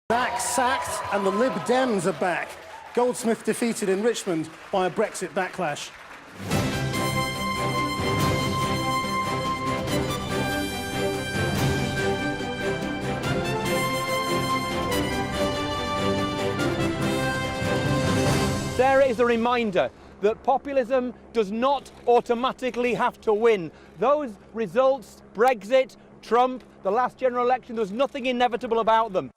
Back sacked and the Lib Dems are back. Goldsmith defeated in Richmond by a Brexit backlash. Sarah is a reminder that populism does not automatically have to win. Those results, Brexit, Trump, the last general election, there's nothing inevitable about them.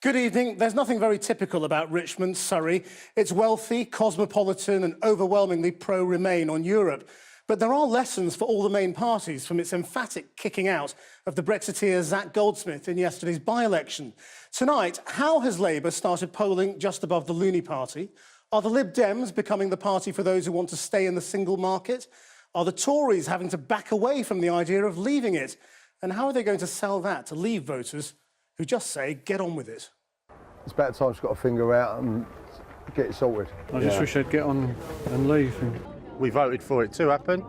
Good evening. There's nothing very typical about Richmond, Surrey. It's wealthy, cosmopolitan and overwhelmingly pro-Remain on Europe. But there are lessons for all the main parties from its emphatic kicking out of the Brexiteer Zac Goldsmith in yesterday's by-election. Tonight, how has Labour started polling just above the Looney Party? Are the Lib Dems becoming the party for those who want to stay in the single market? Are the Tories having to back away from the idea of leaving it? And how are they going to sell that to Leave voters who just say, get on with it? It's about time she's got a finger out and get it sorted. I just wish I'd get on and leave. We voted for it to happen,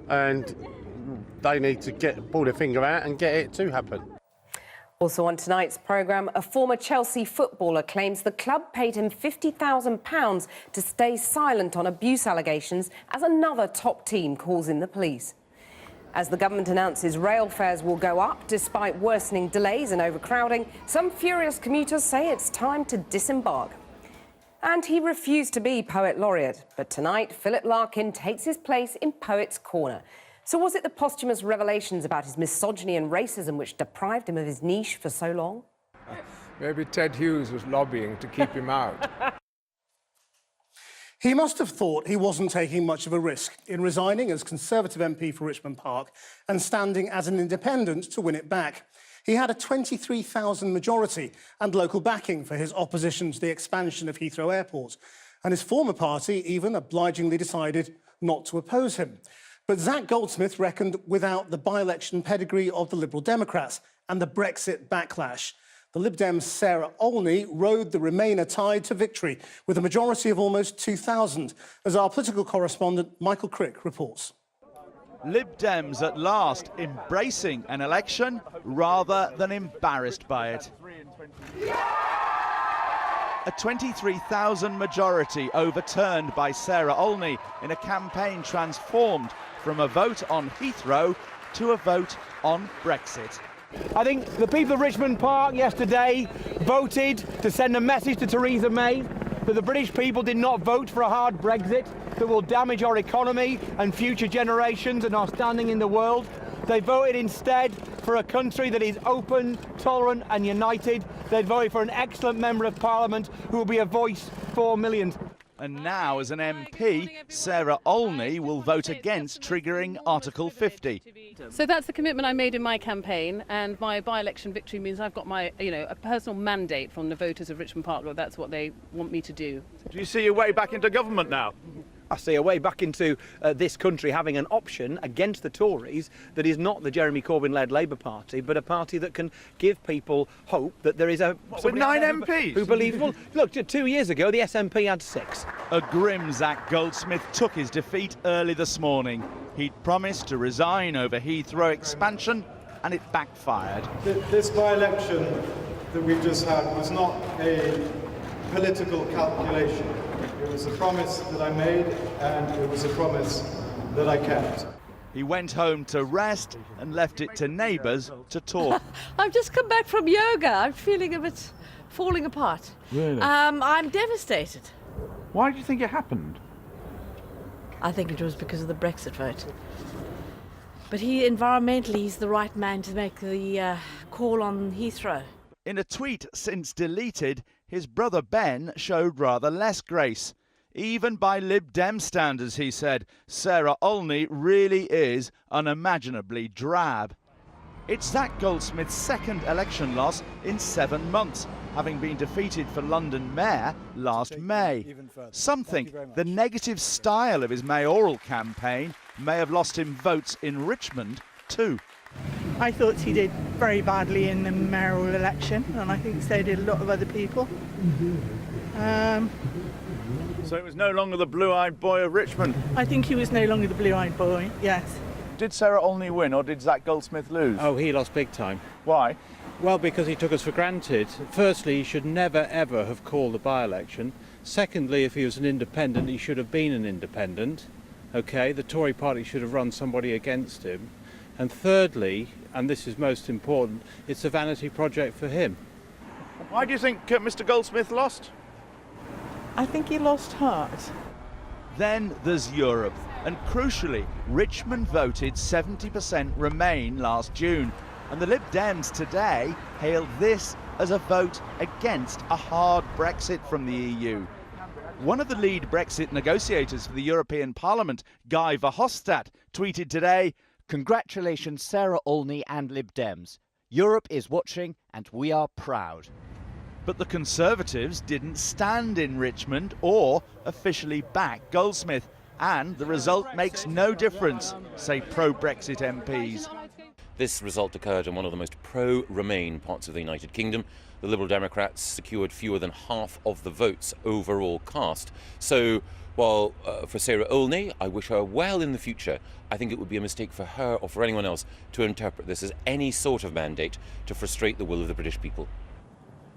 and they need to pull their finger out and get it to happen. Also on tonight's programme, a former Chelsea footballer claims the club paid him £50,000 to stay silent on abuse allegations as another top team calls in the police. As the government announces rail fares will go up despite worsening delays and overcrowding, some furious commuters say it's time to disembark. And he refused to be Poet Laureate, but tonight Philip Larkin takes his place in Poets' Corner. So was it the posthumous revelations about his misogyny and racism which deprived him of his niche for so long? Maybe Ted Hughes was lobbying to keep him out. He must have thought he wasn't taking much of a risk in resigning as Conservative MP for Richmond Park and standing as an independent to win it back. He had a 23,000 majority and local backing for his opposition to the expansion of Heathrow Airport, and his former party even obligingly decided not to oppose him. But Zac Goldsmith reckoned without the by-election pedigree of the Liberal Democrats and the Brexit backlash. The Lib Dems' Sarah Olney rode the Remainer tide to victory with a majority of almost 2,000, as our political correspondent Michael Crick reports. Lib Dems at last embracing an election rather than embarrassed by it. A 23,000 majority overturned by Sarah Olney in a campaign transformed from a vote on Heathrow to a vote on Brexit. I think the people of Richmond Park yesterday voted to send a message to Theresa May that the British people did not vote for a hard Brexit that will damage our economy and future generations and our standing in the world. They voted instead for a country that is open, tolerant and united. They voted for an excellent Member of Parliament who will be a voice for millions. And now, as an MP, Sarah Olney will vote against triggering Article 50. So that's the commitment I made in my campaign, and my by-election victory means I've got my, a personal mandate from the voters of Richmond Park. That's what they want me to do. Do you see your way back into government now? I see a way back into this country having an option against the Tories that is not the Jeremy Corbyn-led Labour Party, but a party that can give people hope that there is a... With 9 MPs? Who believe... Well, look, 2 years ago, the SNP had 6. A grim Zac Goldsmith took his defeat early this morning. He'd promised to resign over Heathrow expansion, and it backfired. This by-election that we've just had was not a political calculation. It was a promise that I made, and it was a promise that I kept. He went home to rest and left it to neighbours to talk. I've just come back from yoga. I'm feeling a bit falling apart. Really? I'm devastated. Why do you think it happened? I think it was because of the Brexit vote. But environmentally, he's the right man to make the call on Heathrow. In a tweet since deleted, his brother Ben showed rather less grace. Even by Lib Dem standards, he said, Sarah Olney really is unimaginably drab. It's Zac Goldsmith's second election loss in 7 months, having been defeated for London Mayor last May. Some think the negative style of his mayoral campaign may have lost him votes in Richmond too. I thought he did very badly in the mayoral election, and I think so did a lot of other people. So it was no longer the blue-eyed boy of Richmond? I think he was no longer the blue-eyed boy, yes. Did Sarah Olney win, or did Zac Goldsmith lose? Oh, he lost big time. Why? Well, because he took us for granted. Firstly, he should never ever have called the by-election. Secondly, if he was an independent, he should have been an independent. Okay, the Tory party should have run somebody against him. And thirdly, and this is most important, it's a vanity project for him. Why do you think Mr. Goldsmith lost? I think he lost heart. Then there's Europe, and crucially, Richmond voted 70% Remain last June, and the Lib Dems today hailed this as a vote against a hard Brexit from the EU. One of the lead Brexit negotiators for the European Parliament, Guy Verhofstadt, tweeted today, "Congratulations Sarah Olney and Lib Dems. Europe is watching and we are proud." But the Conservatives didn't stand in Richmond or officially back Goldsmith, and the result makes no difference, say pro-Brexit MPs. This result occurred in one of the most pro-Remain parts of the United Kingdom. The Liberal Democrats secured fewer than half of the votes overall cast. So while for Sarah Olney, I wish her well in the future, I think it would be a mistake for her or for anyone else to interpret this as any sort of mandate to frustrate the will of the British people.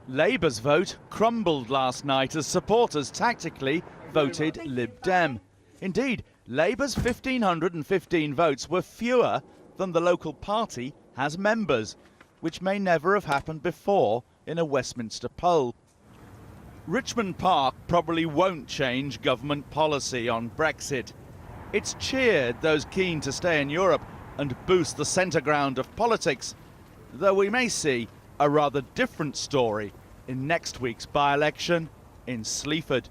Labour's vote crumbled last night as supporters tactically voted Lib Dem. Indeed, Labour's 1,515 votes were fewer than the local party has members, which may never have happened before in a Westminster poll. Richmond Park probably won't change government policy on Brexit. It's cheered those keen to stay in Europe and boost the centre ground of politics, though we may see a rather different story in next week's by-election in Sleaford.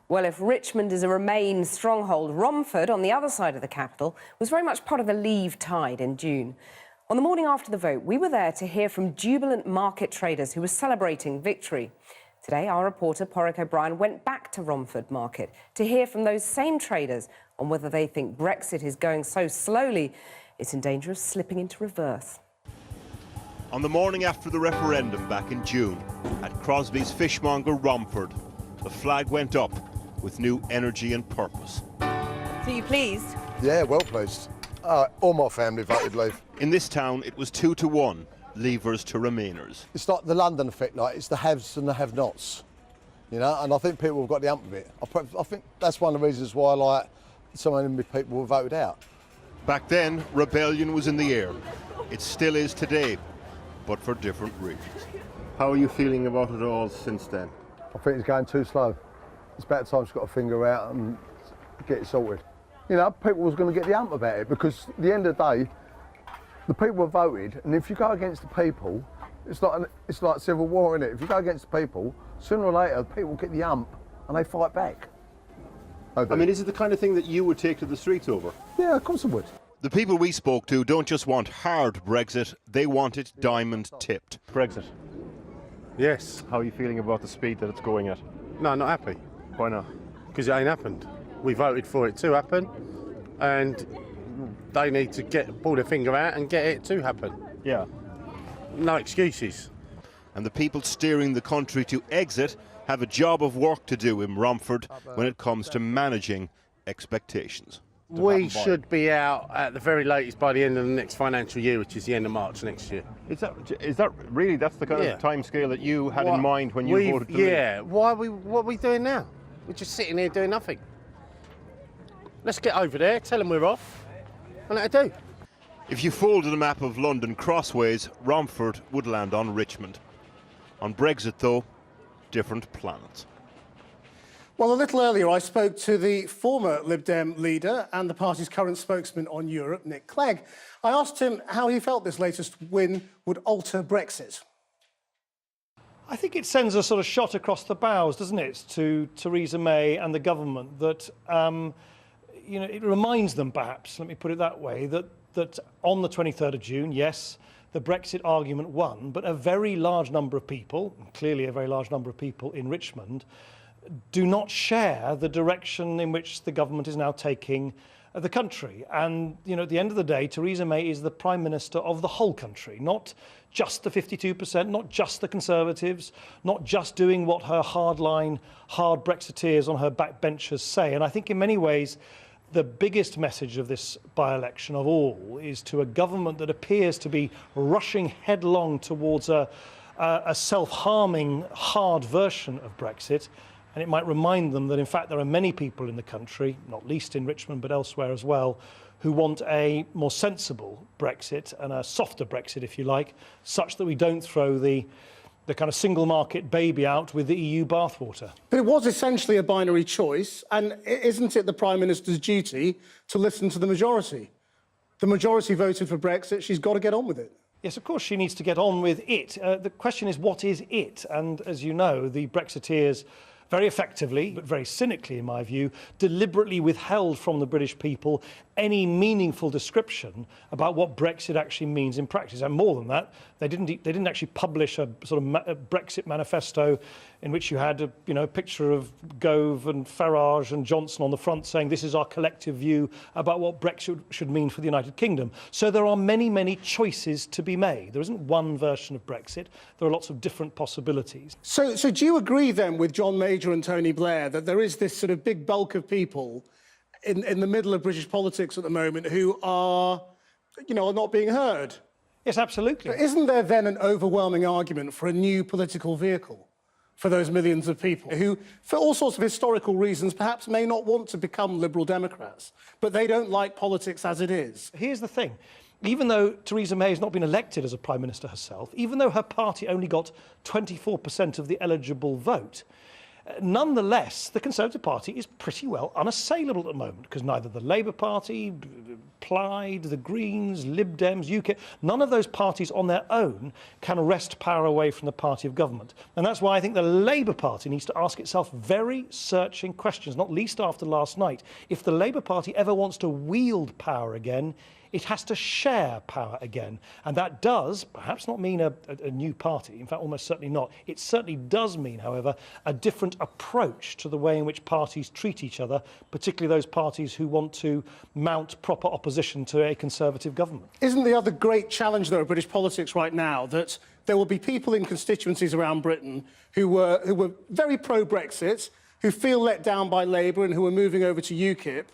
Well, if Richmond is a Remain stronghold, Romford, on the other side of the capital, was very much part of the Leave tide in June. On the morning after the vote, we were there to hear from jubilant market traders who were celebrating victory. Today, our reporter, Porrick O'Brien, went back to Romford Market to hear from those same traders on whether they think Brexit is going so slowly it's in danger of slipping into reverse. On the morning after the referendum back in June, at Crosby's Fishmonger Romford, the flag went up with new energy and purpose. So you pleased? Yeah, well pleased. All my family voted Leave. In this town, it was 2-1, Leavers to Remainers. It's like the London effect, like it's the haves and the have-nots, you know. And I think people have got the hump of it. I think that's one of the reasons why, like, so many people were voted out. Back then, rebellion was in the air. It still is today, but for different reasons. How are you feeling about it all since then? I think it's going too slow. It's about time it's got a finger out and get it sorted. You know, people was going to get the hump about it because at the end of the day, the people have voted, and if you go against the people, it's like civil war, isn't it? If you go against the people, sooner or later, people get the hump and they fight back. I mean, is it the kind of thing that you would take to the streets over? Yeah, of course I would. The people we spoke to don't just want hard Brexit, they want it diamond tipped. Brexit. Yes. How are you feeling about the speed that it's going at? No, not happy. Why not? Because it ain't happened. We voted for it to happen, and they need to pull their finger out and get it to happen. Yeah. No excuses. And the people steering the country to exit have a job of work to do in Romford when it comes to managing expectations. We should be out at the very latest by the end of the next financial year, which is the end of March next year. Is that really, that's the kind of time scale that you had in mind when you voted to leave? Yeah. What are we doing now? We're just sitting here doing nothing. Let's get over there, tell them we're off, and let it do. If you folded a map of London crossways, Romford would land on Richmond. On Brexit, though, different planets. Well, a little earlier, I spoke to the former Lib Dem leader and the party's current spokesman on Europe, Nick Clegg. I asked him how he felt this latest win would alter Brexit. I think it sends a sort of shot across the bows, doesn't it, to Theresa May and the government that, you know, it reminds them perhaps, let me put it that way, that on the 23rd of June, yes, the Brexit argument won, but a very large number of people, clearly a very large number of people in Richmond, do not share the direction in which the government is now taking the country. And, you know, at the end of the day, Theresa May is the Prime Minister of the whole country, not just the 52%, not just the Conservatives, not just doing what her hardline, hard Brexiteers on her backbenchers say. And I think in many ways, the biggest message of this by-election of all is to a government that appears to be rushing headlong towards a self-harming, hard version of Brexit. And it might remind them that, in fact, there are many people in the country, not least in Richmond, but elsewhere as well, who want a more sensible Brexit and a softer Brexit, if you like, such that we don't throw the kind of single market baby out with the EU bathwater. But it was essentially a binary choice, and isn't it the Prime Minister's duty to listen to the majority? The majority voted for Brexit, she's got to get on with it. Yes, of course she needs to get on with it. The question is, what is it? And as you know, the Brexiteers very effectively, but very cynically in my view, deliberately withheld from the British people any meaningful description about what Brexit actually means in practice. And more than that, they didn't actually publish a sort of a Brexit manifesto in which you had a picture of Gove and Farage and Johnson on the front saying this is our collective view about what Brexit should mean for the United Kingdom. So there are many, many choices to be made. There isn't one version of Brexit. There are lots of different possibilities. So do you agree then with John Major and Tony Blair that there is this sort of big bulk of people in the middle of British politics at the moment who are not being heard? Yes, absolutely. But isn't there then an overwhelming argument for a new political vehicle for those millions of people who, for all sorts of historical reasons, perhaps may not want to become Liberal Democrats, but they don't like politics as it is? Here's the thing. Even though Theresa May has not been elected as a Prime Minister herself, even though her party only got 24% of the eligible vote, nonetheless, the Conservative Party is pretty well unassailable at the moment because neither the Labour Party, Plaid, the Greens, Lib Dems, UKIP, none of those parties on their own can wrest power away from the party of government. And that's why I think the Labour Party needs to ask itself very searching questions, not least after last night. If the Labour Party ever wants to wield power again, it has to share power again. And that does perhaps not mean a new party, in fact, almost certainly not. It certainly does mean, however, a different approach to the way in which parties treat each other, particularly those parties who want to mount proper opposition to a Conservative government. Isn't the other great challenge, though, of British politics right now that there will be people in constituencies around Britain who were very pro-Brexit, who feel let down by Labour and who are moving over to UKIP,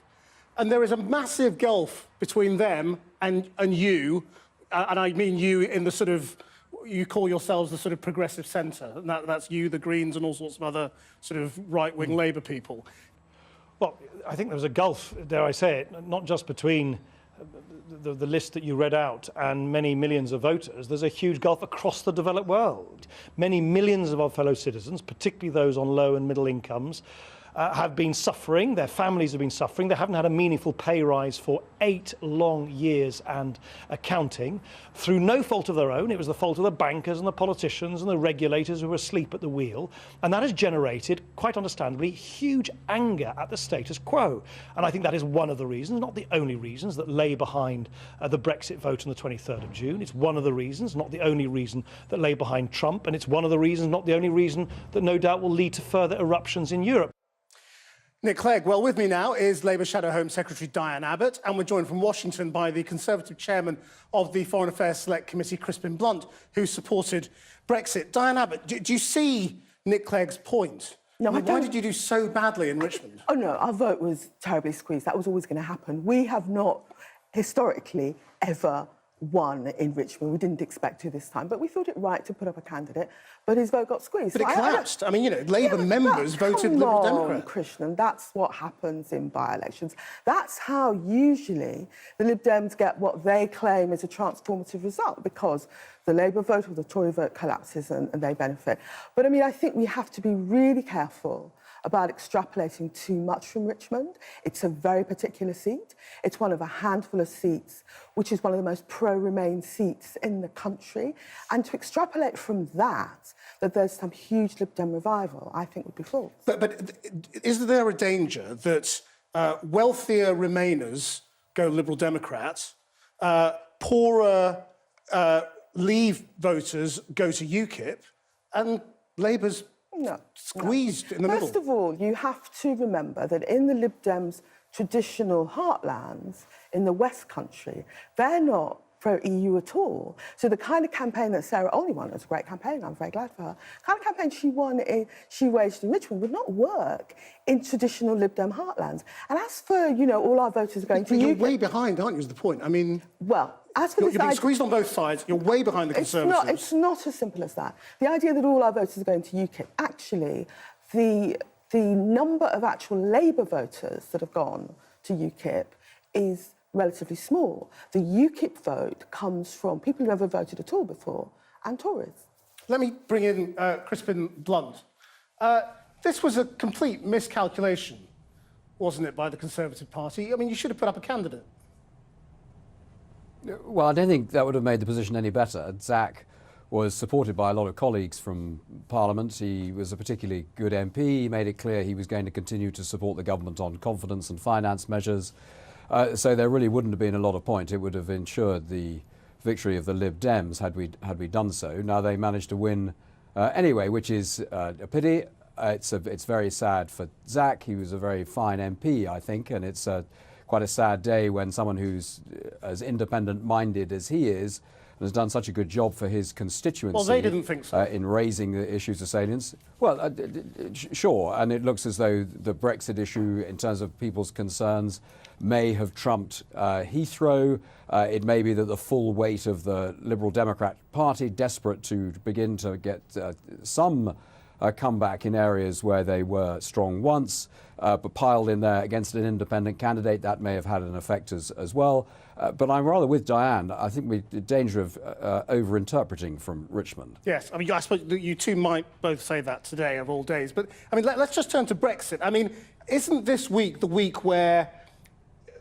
and there is a massive gulf between them and you, and I mean you in the sort of, you call yourselves the sort of progressive centre, and that's you, the Greens, and all sorts of other sort of right-wing Labour people. Well, I think there was a gulf, dare I say it, not just between the list that you read out and many millions of voters. There's a huge gulf across the developed world. Many millions of our fellow citizens, particularly those on low and middle incomes, have been suffering, their families have been suffering, they haven't had a meaningful pay rise for 8 long years and counting, through no fault of their own. It was the fault of the bankers and the politicians and the regulators who were asleep at the wheel, and that has generated, quite understandably, huge anger at the status quo. And I think that is one of the reasons, not the only reasons, that lay behind the Brexit vote on the 23rd of June. It's one of the reasons, not the only reason, that lay behind Trump, and it's one of the reasons, not the only reason, that no doubt will lead to further eruptions in Europe. Nick Clegg. Well, with me now is Labour Shadow Home Secretary Diane Abbott, and we're joined from Washington by the Conservative Chairman of the Foreign Affairs Select Committee, Crispin Blunt, who supported Brexit. Diane Abbott, do you see Nick Clegg's point? No, I mean, why did you do so badly in Richmond? Oh, no, our vote was terribly squeezed. That was always going to happen. We have not, historically, ever won in Richmond. We didn't expect to this time, but we thought it right to put up a candidate, but his vote got squeezed. But it collapsed. I mean, Labour members voted Liberal Democrat. Krishnan, that's what happens in by-elections. That's how usually the Lib Dems get what they claim is a transformative result, because the Labour vote or the Tory vote collapses and they benefit. But I mean, I think we have to be really careful about extrapolating too much from Richmond. It's a very particular seat. It's one of a handful of seats, which is one of the most pro-Remain seats in the country. And to extrapolate from that there's some huge Lib Dem revival, I think would be false. But is there a danger that wealthier Remainers go Liberal Democrat, poorer Leave voters go to UKIP, and Labour's squeezed in the middle? First of all, you have to remember that in the Lib Dems' traditional heartlands, in the West Country, they're not pro-EU at all. So the kind of campaign that Sarah Olney won, was a great campaign, I'm very glad for her, the kind of campaign she waged in Richmond would not work in traditional Lib Dem heartlands. And as for, you know, all our voters are going to You're UKIP... way behind, aren't you, is the point? I mean... Well, as for You're this being idea... squeezed on both sides. You're way behind the Conservatives. It's not as simple as that. The idea that all our voters are going to UKIP, actually, the number of actual Labour voters that have gone to UKIP is relatively small. The UKIP vote comes from people who never voted at all before and Tories. Let me bring in Crispin Blunt. This was a complete miscalculation, wasn't it, by the Conservative Party? I mean, you should have put up a candidate. Well, I don't think that would have made the position any better. Zach was supported by a lot of colleagues from Parliament. He was a particularly good MP. He made it clear he was going to continue to support the government on confidence and finance measures. So there really wouldn't have been a lot of point. It would have ensured the victory of the Lib Dems had we done so. Now they managed to win anyway, which is a pity. It's very sad for Zach. He was a very fine MP, I think, and it's quite a sad day when someone who's as independent-minded as he is and has done such a good job for his constituency. Well, they didn't think so. In raising the issues of salience. Well, sure, and it looks as though the Brexit issue, in terms of people's concerns, may have trumped Heathrow. It may be that the full weight of the Liberal Democrat Party, desperate to begin to get some comeback in areas where they were strong once, but piled in there against an independent candidate, that may have had an effect as well. But I'm rather with Diane. I think we're in danger of over-interpreting from Richmond. Yes, I mean, I suppose you two might both say that today of all days. But, I mean, let's just turn to Brexit. I mean, isn't this week the week where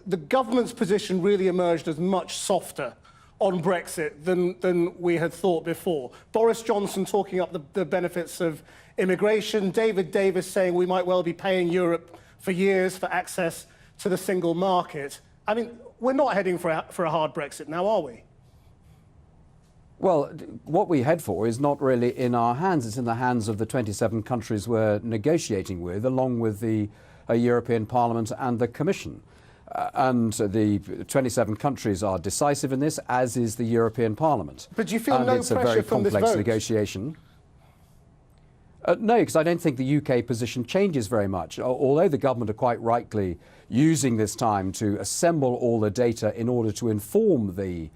the government's position really emerged as much softer on Brexit than we had thought before? Boris Johnson talking up the benefits of immigration, David Davis saying we might well be paying Europe for years for access to the single market. I mean, we're not heading for a hard Brexit now, are we? Well, what we head for is not really in our hands. It's in the hands of the 27 countries we're negotiating with, along with the European Parliament and the Commission. And the 27 countries are decisive in this, as is the European Parliament. But do you feel no it's a pressure very from this complex vote? Negotiation. No, because I don't think the UK position changes very much. Although the government are quite rightly using this time to assemble all the data in order to inform the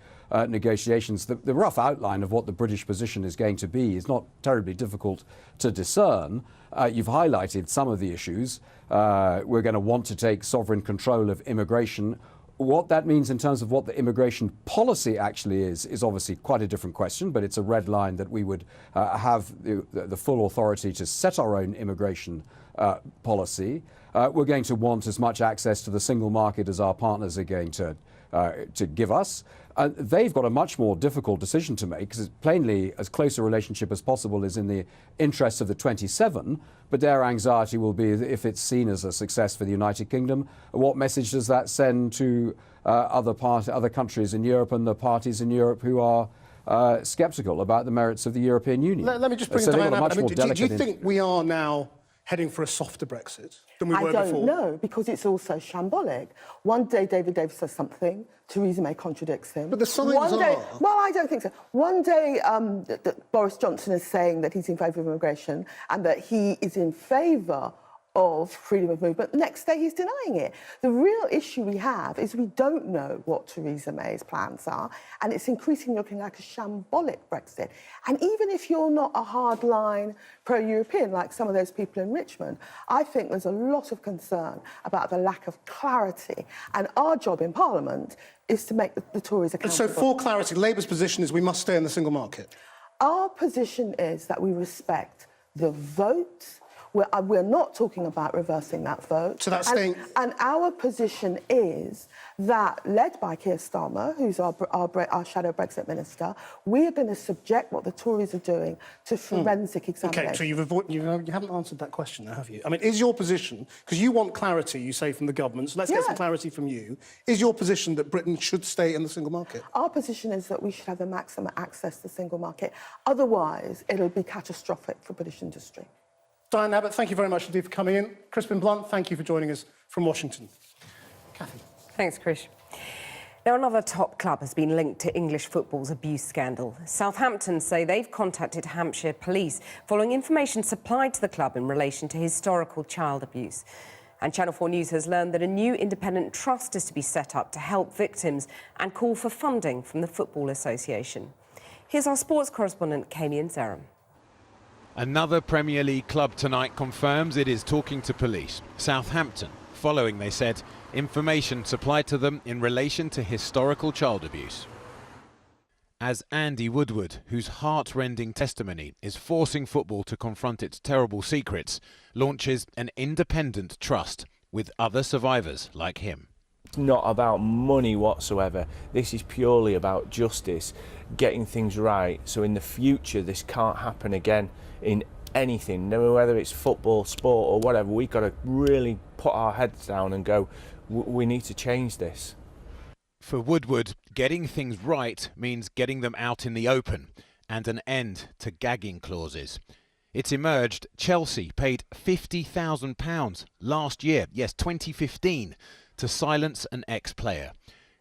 negotiations, the rough outline of what the British position is going to be is not terribly difficult to discern. You've highlighted some of the issues. We're going to want to take sovereign control of immigration. What that means in terms of what the immigration policy actually is obviously quite a different question, but it's a red line that we would have the full authority to set our own immigration policy. We're going to want as much access to the single market as our partners are going to give us. They've got a much more difficult decision to make, because plainly as close a relationship as possible is in the interests of the 27, but their anxiety will be if it's seen as a success for the United Kingdom, what message does that send to other countries in Europe and the parties in Europe who are sceptical about the merits of the European Union? Let me just bring Diane up. Do you think we are now heading for a softer Brexit than we were before? I don't know, because it's also shambolic. One day David Davis says something, Theresa May contradicts him. But the signs are... Well, I don't think so. One day Boris Johnson is saying that he's in favour of immigration and that he is in favour of freedom of movement. The next day he's denying it. The real issue we have is we don't know what Theresa May's plans are, and it's increasingly looking like a shambolic Brexit. And even if you're not a hardline pro-European like some of those people in Richmond, I think there's a lot of concern about the lack of clarity. And our job in Parliament is to make the Tories accountable. And so, for clarity, Labour's position is we must stay in the single market? Our position is that we respect the vote. We're not talking about reversing that vote. So that's staying... And our position is that, led by Keir Starmer, who's our shadow Brexit minister, we are going to subject what the Tories are doing to forensic examination. OK, so you haven't answered that question, now, have you? I mean, is your position, because you want clarity, you say, from the government, so let's get some clarity from you, is your position that Britain should stay in the single market? Our position is that we should have the maximum access to the single market. Otherwise, it'll be catastrophic for British industry. Diane Abbott, thank you very much indeed for coming in. Crispin Blunt, thank you for joining us from Washington. Cathy. Thanks, Chris. Now, another top club has been linked to English football's abuse scandal. Southampton say they've contacted Hampshire Police following information supplied to the club in relation to historical child abuse. And Channel 4 News has learned that a new independent trust is to be set up to help victims and call for funding from the Football Association. Here's our sports correspondent, Kamian Zeram. Another Premier League club tonight confirms it is talking to police. Southampton, following, they said, information supplied to them in relation to historical child abuse. As Andy Woodward, whose heart-rending testimony is forcing football to confront its terrible secrets, launches an independent trust with other survivors like him. It's not about money whatsoever. This is purely about justice, getting things right, so in the future this can't happen again in anything, no, whether it's football, sport or whatever. We've got to really put our heads down and go, we need to change this. For Woodward, getting things right means getting them out in the open and an end to gagging clauses. It's emerged Chelsea paid £50,000 last year, yes, 2015, to silence an ex-player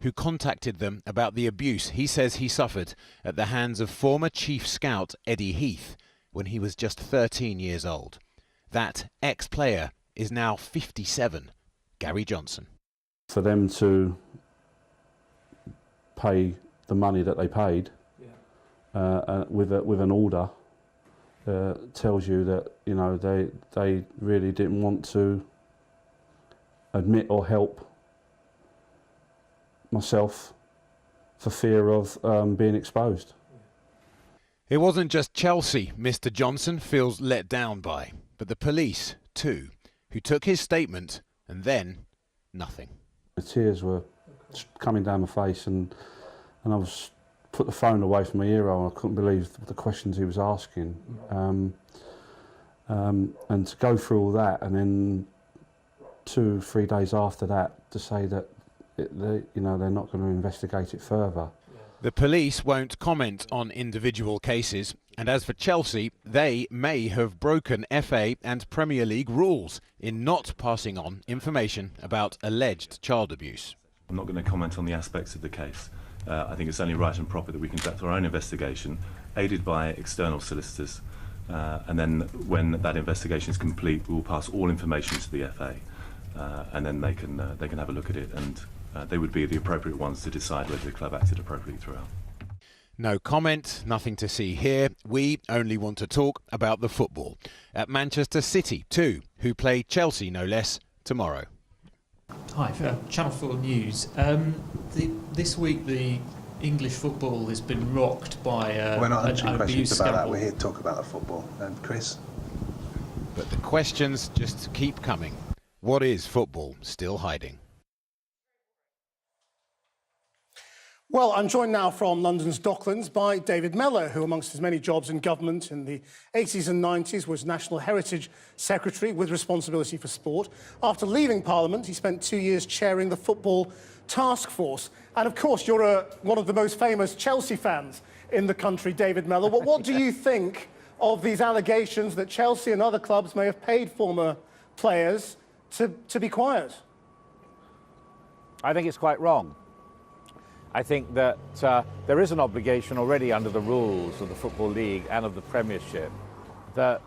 who contacted them about the abuse he says he suffered at the hands of former chief scout Eddie Heath when he was just 13 years old. That ex-player is now 57, Gary Johnson. For them to pay the money that they paid with an order tells you that, you know, they really didn't want to admit or help myself for fear of being exposed. It wasn't just Chelsea Mr. Johnson feels let down by, but the police too, who took his statement and then nothing. The tears were coming down my face, and I was put the phone away from my ear hole. I couldn't believe the questions he was asking, and to go through all that, and then 2-3 days after that to say that they're not going to investigate it further. The police won't comment on individual cases, and as for Chelsea, they may have broken FA and Premier League rules in not passing on information about alleged child abuse. I'm not going to comment on the aspects of the case. I think it's only right and proper that we conduct our own investigation, aided by external solicitors, and then when that investigation is complete, we will pass all information to the FA, and then they can have a look at it, and they would be the appropriate ones to decide whether the club acted appropriately throughout. No comment, nothing to see here. We only want to talk about the football. At Manchester City too, who play Chelsea no less tomorrow. Hi, Channel 4 News. This week the English football has been rocked by we're not answering questions about scandal. that. We're here to talk about the football. And Chris? But the questions just keep coming. What is football still hiding? Well, I'm joined now from London's Docklands by David Mellor, who, amongst his many jobs in government in the 80s and 90s, was National Heritage Secretary with responsibility for sport. After leaving Parliament, he spent 2 years chairing the Football Task Force. And, of course, you're one of the most famous Chelsea fans in the country, David Mellor. What do you think of these allegations that Chelsea and other clubs may have paid former players to be quiet? I think it's quite wrong. I think that there is an obligation already under the rules of the Football League and of the Premiership that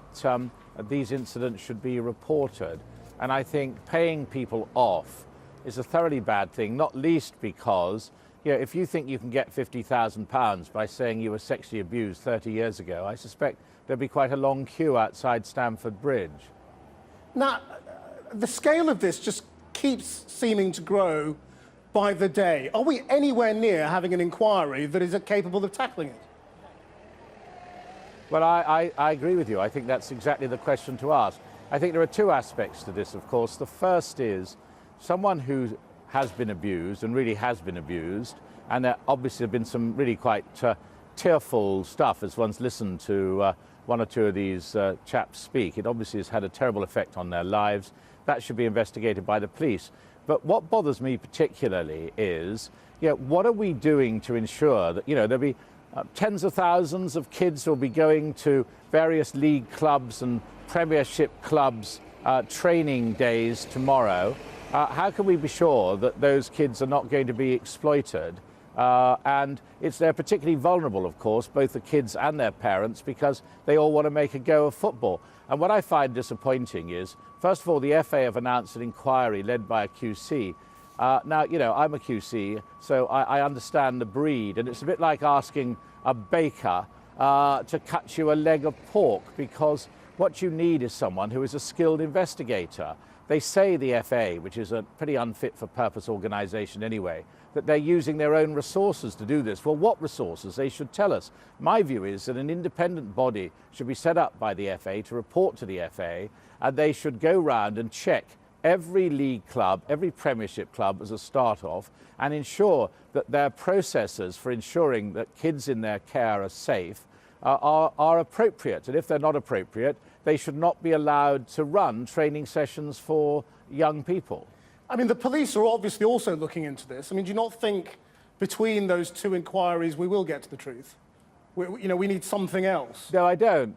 these incidents should be reported. And I think paying people off is a thoroughly bad thing, not least because, you know, if you think you can get £50,000 by saying you were sexually abused 30 years ago, I suspect there'd be quite a long queue outside Stamford Bridge. Now, the scale of this just keeps seeming to grow by the day. Are we anywhere near having an inquiry that is capable of tackling it? Well, I agree with you. I think that's exactly the question to ask. I think there are two aspects to this, of course. The first is someone who has been abused and really has been abused, and there obviously have been some really quite tearful stuff as one's listened to one or two of these chaps speak. It obviously has had a terrible effect on their lives. That should be investigated by the police. But what bothers me particularly is, what are we doing to ensure that, there'll be tens of thousands of kids who will be going to various league clubs and Premiership clubs training days tomorrow. how can we be sure that those kids are not going to be exploited? And they're particularly vulnerable, of course, both the kids and their parents, because they all want to make a go of football. And what I find disappointing is, first of all, the FA have announced an inquiry led by a QC. Now, you know, I'm a QC, so I understand the breed, and it's a bit like asking a baker to cut you a leg of pork, because what you need is someone who is a skilled investigator. They say, the FA, which is a pretty unfit for purpose organisation anyway, that they're using their own resources to do this. Well, what resources? They should tell us. My view is that an independent body should be set up by the FA to report to the FA, and they should go round and check every league club, every Premiership club as a start-off, and ensure that their processes for ensuring that kids in their care are safe are appropriate. And if they're not appropriate, they should not be allowed to run training sessions for young people. I mean, the police are obviously also looking into this. I mean, do you not think between those two inquiries we will get to the truth? We need something else. No, I don't.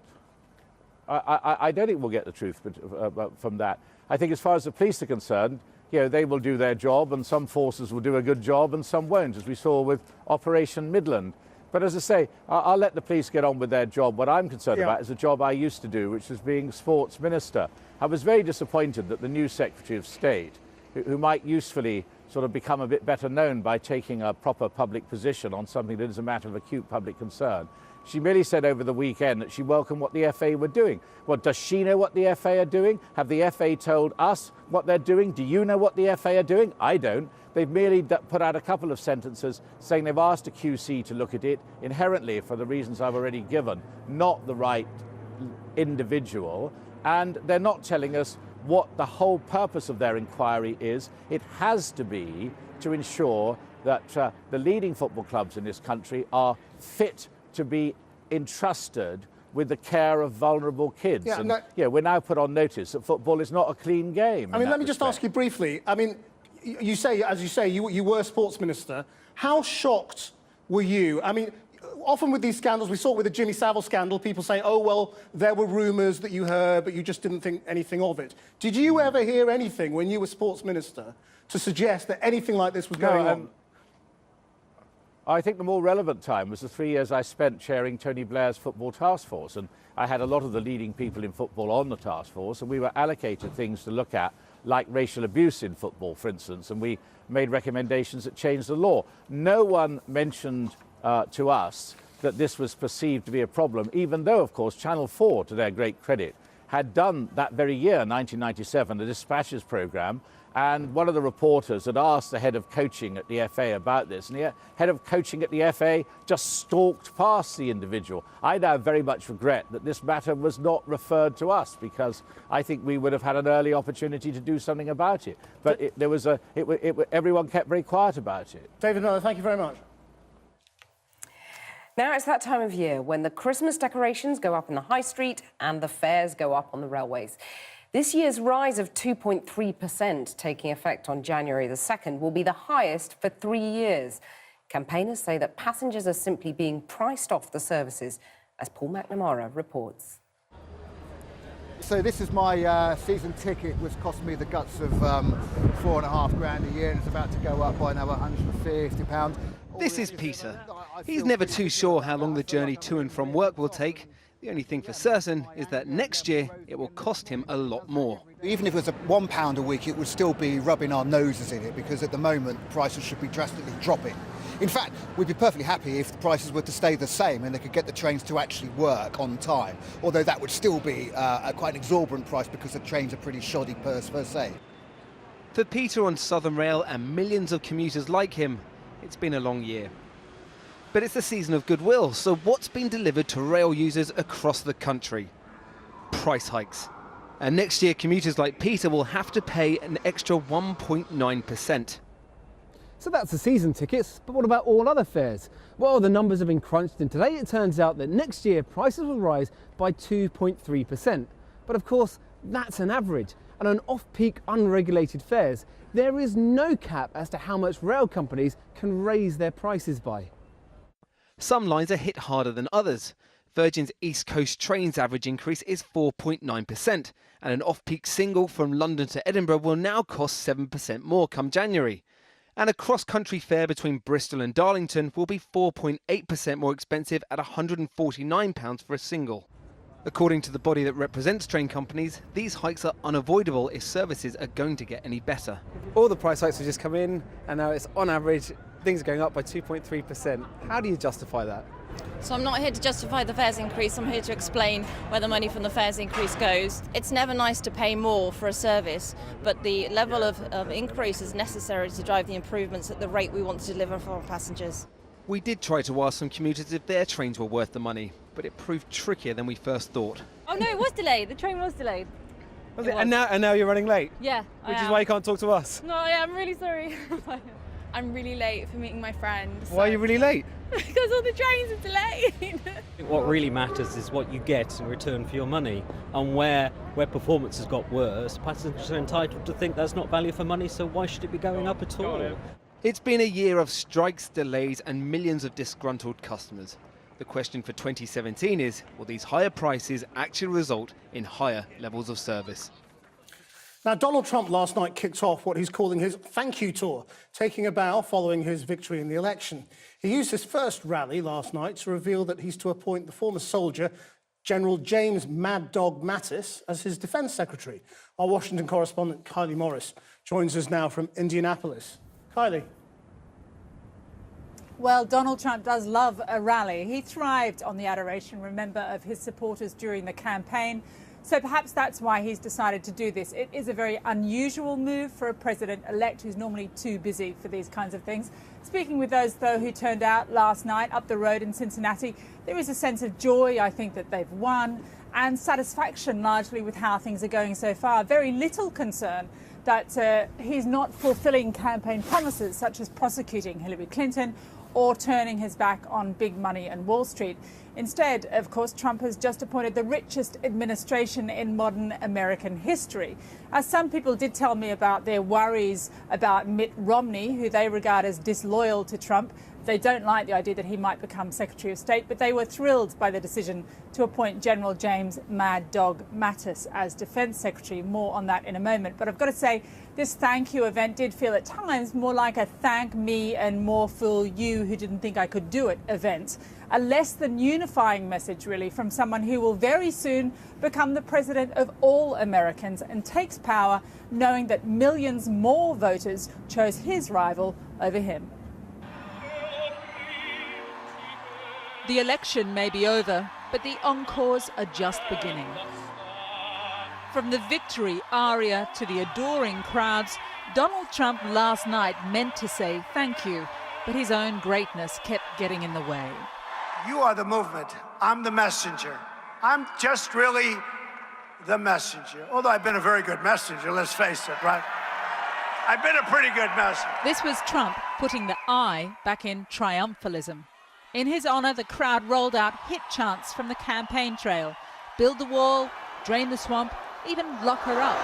I don't think we'll get the truth from that. I think as far as the police are concerned, you know, they will do their job, and some forces will do a good job and some won't, as we saw with Operation Midland. But as I say, I'll let the police get on with their job. What I'm concerned about is a job I used to do, which was being sports minister. I was very disappointed that the new Secretary of State, who might usefully sort of become a bit better known by taking a proper public position on something that is a matter of acute public concern, she merely said over the weekend that she welcomed what the FA were doing. Well, does she know what the FA are doing? Have the FA told us what they're doing? Do you know what the FA are doing? I don't. They've merely put out a couple of sentences saying they've asked a QC to look at it inherently for the reasons I've already given, not the right individual, and they're not telling us what the whole purpose of their inquiry is. It has to be to ensure that the leading football clubs in this country are fit to be entrusted with the care of vulnerable kids. Yeah, and no, we're now put on notice that football is not a clean game. I mean, let me just ask you briefly. I mean, you say, as you say, you were sports minister. How shocked were you? I mean, often with these scandals, we saw it with the Jimmy Savile scandal, people say, oh, well, there were rumours that you heard, but you just didn't think anything of it. Did you ever hear anything when you were sports minister to suggest that anything like this was going on? I think the more relevant time was the 3 years I spent chairing Tony Blair's football task force, and I had a lot of the leading people in football on the task force, and we were allocated things to look at, like racial abuse in football, for instance, and we made recommendations that changed the law. No one mentioned to us that this was perceived to be a problem, even though, of course, Channel 4, to their great credit, had done that very year, 1997, a dispatches programme, and one of the reporters had asked the head of coaching at the FA about this, and the head of coaching at the FA just stalked past the individual. I now very much regret that this matter was not referred to us, because I think we would have had an early opportunity to do something about it. But everyone kept very quiet about it. David Miller, thank you very much. Now it's that time of year when the Christmas decorations go up in the high street and the fares go up on the railways. This year's rise of 2.3%, taking effect on January the 2nd, will be the highest for 3 years. Campaigners say that passengers are simply being priced off the services, as Paul McNamara reports. So this is my season ticket, which cost me the guts of £4.5 grand a year, and it's about to go up by another £150. This is Peter. He's never too sure how long the journey to and from work will take. The only thing for certain is that next year it will cost him a lot more. Even if it was £1 a week, it would still be rubbing our noses in it, because at the moment prices should be drastically dropping. In fact, we'd be perfectly happy if the prices were to stay the same and they could get the trains to actually work on time, although that would still be quite an exorbitant price, because the trains are pretty shoddy per se. For Peter on Southern Rail and millions of commuters like him, it's been a long year. But it's the season of goodwill, so what's been delivered to rail users across the country? Price hikes. And next year, commuters like Peter will have to pay an extra 1.9%. So that's the season tickets, but what about all other fares? Well, the numbers have been crunched, and today it turns out that next year prices will rise by 2.3%. But of course, that's an average, and on off-peak unregulated fares, there is no cap as to how much rail companies can raise their prices by. Some lines are hit harder than others. Virgin's East Coast Trains average increase is 4.9%, and an off-peak single from London to Edinburgh will now cost 7% more come January. And a cross-country fare between Bristol and Darlington will be 4.8% more expensive at £149 for a single. According to the body that represents train companies, these hikes are unavoidable if services are going to get any better. All the price hikes have just come in, and now it's on average, things are going up by 2.3%. How do you justify that? So I'm not here to justify the fares increase, I'm here to explain where the money from the fares increase goes. It's never nice to pay more for a service, but the level of increase is necessary to drive the improvements at the rate we want to deliver for our passengers. We did try to ask some commuters if their trains were worth the money, but it proved trickier than we first thought. Oh no, it was delayed. The train was delayed. Was it? And now you're running late? Yeah, Which is why you can't talk to us. No, yeah, I'm really sorry. I'm really late for meeting my friends. Why are you really late? Because all the trains are delayed. What really matters is what you get in return for your money, and where performance has got worse, passengers are entitled to think that's not value for money, so why should it be going up at all? It's been a year of strikes, delays and millions of disgruntled customers. The question for 2017 is, will these higher prices actually result in higher levels of service? Now, Donald Trump last night kicked off what he's calling his thank you tour, taking a bow following his victory in the election. He used his first rally last night to reveal that he's to appoint the former soldier, General James Mad Dog Mattis, as his defence secretary. Our Washington correspondent, Kylie Morris, joins us now from Indianapolis. Kylie. Well, Donald Trump does love a rally. He thrived on the adoration, remember, of his supporters during the campaign. So perhaps that's why he's decided to do this. It is a very unusual move for a president-elect who's normally too busy for these kinds of things. Speaking with those, though, who turned out last night up the road in Cincinnati, there is a sense of joy, I think, that they've won, and satisfaction largely with how things are going so far. Very little concern that he's not fulfilling campaign promises, such as prosecuting Hillary Clinton or turning his back on big money and Wall Street. Instead, of course, Trump has just appointed the richest administration in modern American history. As some people did tell me about their worries about Mitt Romney, who they regard as disloyal to Trump. They don't like the idea that he might become Secretary of State, but they were thrilled by the decision to appoint General James Mad Dog Mattis as Defence Secretary. More on that in a moment. But I've got to say, this thank you event did feel at times more like a thank me and more fool you who didn't think I could do it event. A less than unifying message, really, from someone who will very soon become the president of all Americans and takes power knowing that millions more voters chose his rival over him. The election may be over, but the encores are just beginning. From the victory aria to the adoring crowds, Donald Trump last night meant to say thank you, but his own greatness kept getting in the way. You are the movement. I'm the messenger. I'm just really the messenger. Although I've been a very good messenger, let's face it, right? I've been a pretty good messenger. This was Trump putting the I back in triumphalism. In his honor, the crowd rolled out hit chants from the campaign trail. Build the wall, drain the swamp, even lock her up.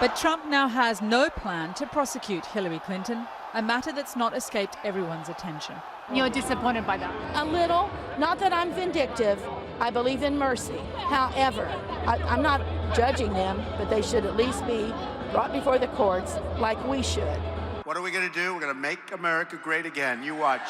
But Trump now has no plan to prosecute Hillary Clinton, a matter that's not escaped everyone's attention. You're disappointed by that? A little. Not that I'm vindictive. I believe in mercy. However, I'm not judging them, but they should at least be brought before the courts like we should. What are we going to do? We're going to make America great again. You watch.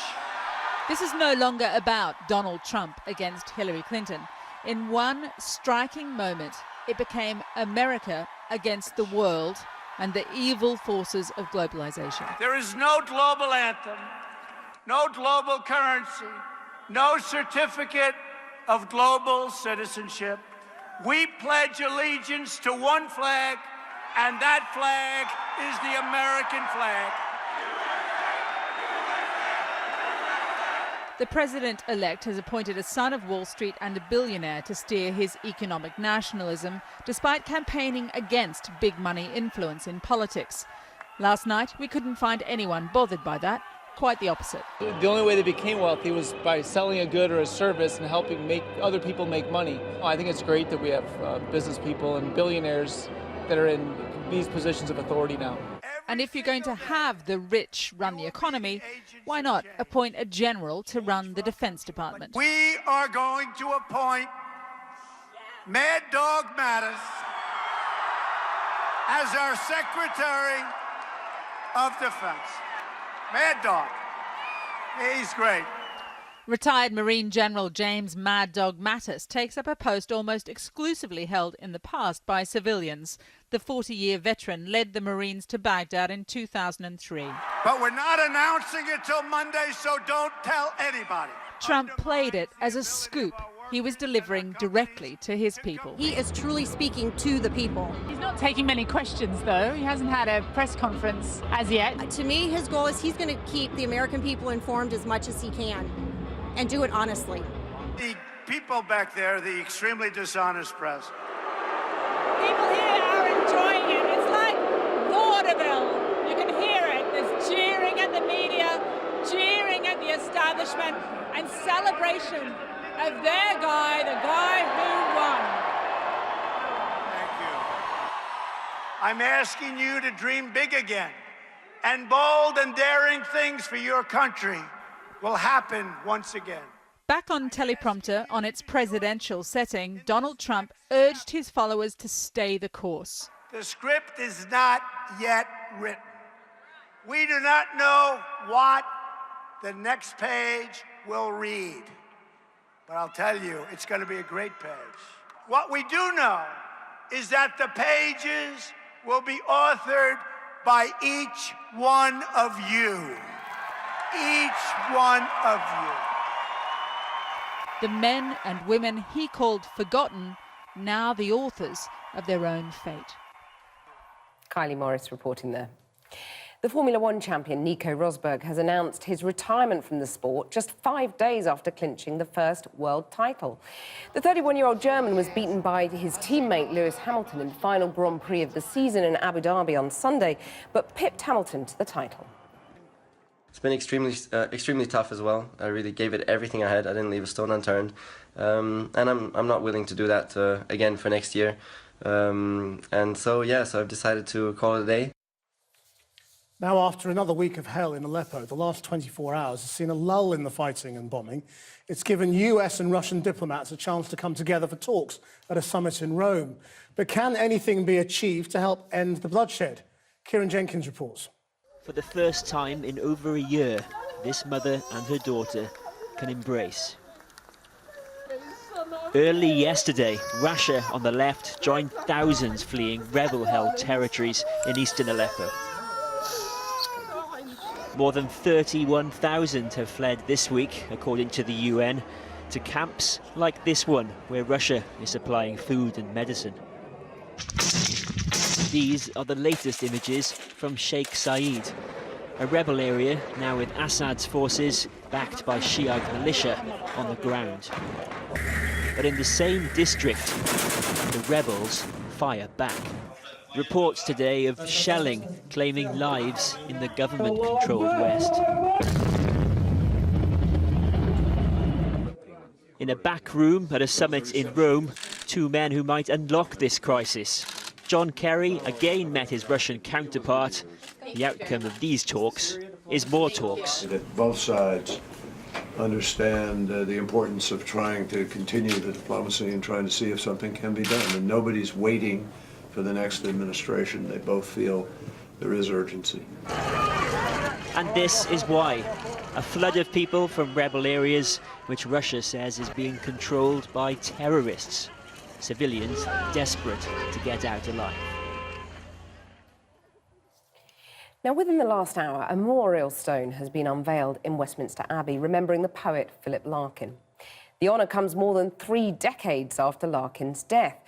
This is no longer about Donald Trump against Hillary Clinton. In one striking moment, it became America against the world and the evil forces of globalization. There is no global anthem, no global currency, no certificate of global citizenship. We pledge allegiance to one flag, and that flag is the American flag. The president-elect has appointed a son of Wall Street and a billionaire to steer his economic nationalism, despite campaigning against big money influence in politics. Last night, we couldn't find anyone bothered by that. Quite the opposite. The only way they became wealthy was by selling a good or a service and helping make other people make money. I think it's great that we have business people and billionaires that are in these positions of authority now. And if you're going to have the rich run the economy, why not appoint a general to run the Defence Department? We are going to appoint Mad Dog Mattis as our Secretary of Defense. Mad Dog. He's great. Retired Marine General James Mad Dog Mattis takes up a post almost exclusively held in the past by civilians. The 40-year veteran led the Marines to Baghdad in 2003. But we're not announcing it till Monday, so don't tell anybody. Trump played it as a scoop. He was delivering directly to his people. He is truly speaking to the people. He's not taking many questions, though. He hasn't had a press conference as yet. To me, his goal is he's going to keep the American people informed as much as he can and do it honestly. The people back there, the extremely dishonest press. People here are enjoying it. It's like vaudeville. You can hear it. There's cheering at the media, cheering at the establishment, and celebration of their guy, the guy who won. Thank you. I'm asking you to dream big again, and bold and daring things for your country will happen once again. Back on teleprompter on its presidential setting, Donald Trump urged his followers to stay the course. The script is not yet written. We do not know what the next page will read. But I'll tell you, it's going to be a great page. What we do know is that the pages will be authored by each one of you. Each one of you. The men and women he called forgotten, now the authors of their own fate. Kylie Morris reporting there. The Formula One champion Nico Rosberg has announced his retirement from the sport just 5 days after clinching the first world title. The 31-year-old German was beaten by his teammate Lewis Hamilton in the final Grand Prix of the season in Abu Dhabi on Sunday, but pipped Hamilton to the title. It's been extremely tough as well. I really gave it everything I had. I didn't leave a stone unturned, and I'm not willing to do that again for next year. And so I've decided to call it a day. Now, after another week of hell in Aleppo, the last 24 hours has seen a lull in the fighting and bombing. It's given US and Russian diplomats a chance to come together for talks at a summit in Rome. But can anything be achieved to help end the bloodshed? Kieran Jenkins reports. For the first time in over a year, this mother and her daughter can embrace. Early yesterday, Russia on the left joined thousands fleeing rebel-held territories in eastern Aleppo. More than 31,000 have fled this week, according to the UN, to camps like this one, where Russia is supplying food and medicine. These are the latest images from Sheikh Said, a rebel area now with Assad's forces, backed by Shiite militia, on the ground. But in the same district, the rebels fire back. Reports today of shelling claiming lives in the government-controlled west. In a back room at a summit in Rome, two men who might unlock this crisis. John Kerry again met his Russian counterpart. The outcome of these talks is more talks. That both sides understand the importance of trying to continue the diplomacy and trying to see if something can be done. And nobody's waiting for the next administration. They both feel there is urgency. And this is why. A flood of people from rebel areas, which Russia says is being controlled by terrorists. Civilians desperate to get out alive. Now, within the last hour, a memorial stone has been unveiled in Westminster Abbey, remembering the poet Philip Larkin. The honour comes more than 3 decades after Larkin's death.